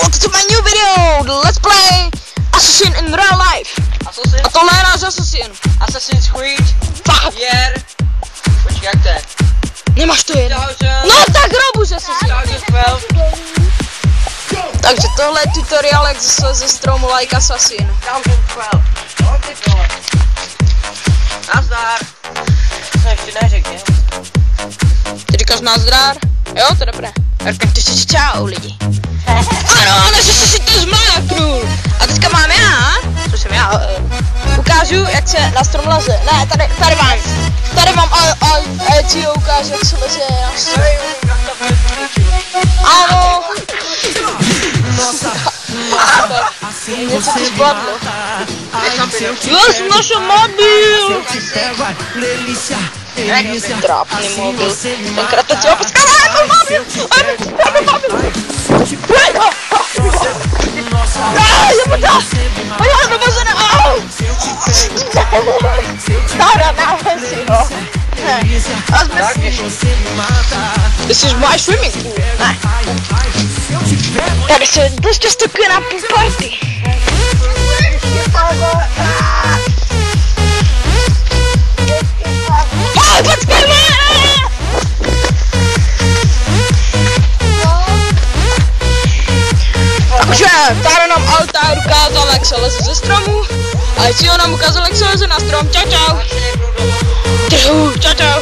welcome to my new video! Let's play Assassin in real life! Assassin? A tohle je náš Assassin! Assassin's Creed? Fakt! Hier! Počkej, jak to je? Nemáš to jen? No tak robu Assassin! Takže tohle je tutoriál, jak ze stromu like Assassin. Nazdar! To ještě neřekně. Ty říkáš nazdar? Jo, to je dobré. Říkám, ty si čau lidi. Ano, než si to zmláknul. A teďka mám já, co jsem já, ukážu, jak se na strom leze. Ne, tady vám Cio ukáže, jak se leze na strom. Ano. Něco ti spadlo. Já jsem našel mobil. Trápný mobil. Tenkrát to třeba poskala jako mobil. Je to! Já to bazene, au! Stará, dáme si ho. This is my swimming pool. Ne. Tady se dost často na pool party. Počkej mě! Takže Tára nám Altair ukázal, jak se leze ze stromu. A Cio nám ukázal, jak se leze na strom. Čau čau. Čau čau.